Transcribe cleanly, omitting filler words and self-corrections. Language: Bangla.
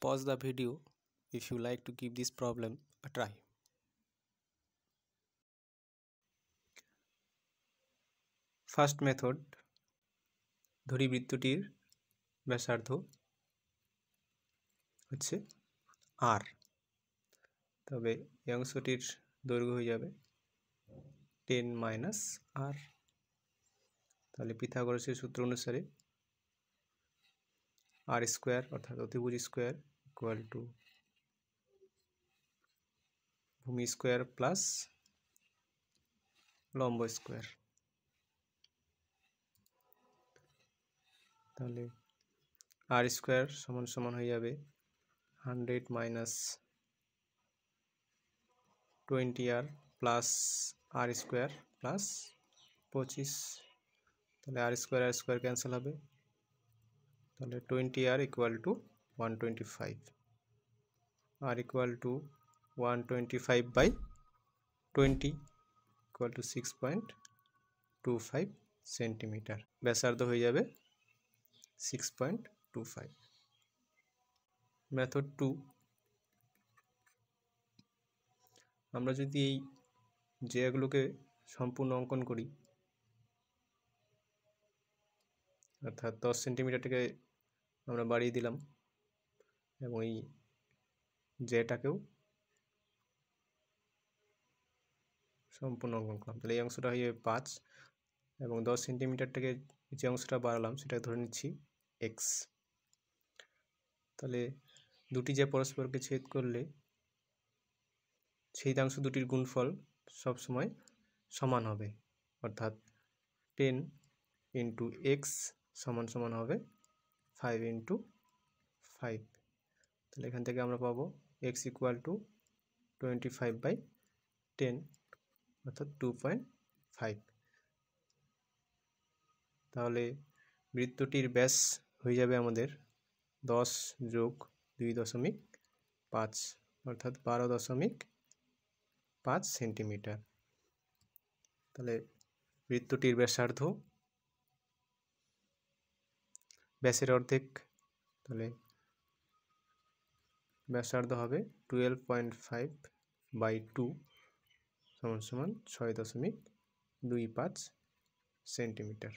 Pause the video if you like to give this problem a try. First method, ধরি বৃত্তটির ব্যাসার্ধ হচ্ছে r, তবে এই অংশটির দৈর্ঘ্য হয়ে যাবে 10 - r। তাহলে পিথাগোরাসের সূত্র অনুসারে r স্কয়ার অর্থাৎ অতিভুজ স্কয়ার ইকুয়াল টু ভূমি স্কয়ার প্লাস লম্ব স্কয়ার। তাহলে r স্কয়ার সমান সমান হয়ে যাবে 100 - 20r plus r square plus 25। তাহলে r স্কয়ার ক্যান্সেল হবে, তাহলে 20r equal to 125। r equal to 125/20 equal to 6.25 centimetre. ব্যাসার্ধ হয়ে যাবে 6.25। মেথড 2, আমরা যদি এই জায়গাগুলোকে সম্পূর্ণ অঙ্কন করি, অর্থাৎ 10 সেন্টিমিটারটাকে আমরা বাড়িয়ে দিলাম এবং এই জেটাকেও সম্পূর্ণ অঙ্কন করলাম, তাহলে এই অংশটা হয়ে যাবে 5 এবং 10 সেন্টিমিটারটাকে যে অংশটা বাড়ালাম সেটা ধরে নিচ্ছি x। তাহলে দুটি যে পরস্পরকে ছেদ করলে ছেদাংশ দুটির গুণফল সবসময় সমান হবে, অর্থাৎ 10 × x সমান সমান হবে 5 × 5। তাহলে এখান থেকে আমরা পাবো x ইকুয়াল টু 25/10 অর্থাৎ 2.5। তাহলে বৃত্তটির ব্যাস হয়ে যাবে আমাদের 10 + 2.5 অর্থাৎ 12.5 সেন্টিমিটার। তাহলে বৃত্তটির ব্যাসার্ধ ব্যাসের অর্ধেক, তাহলে ব্যাসার্ধ হবে 12.5/2 সমান 6.25 সেন্টিমিটার।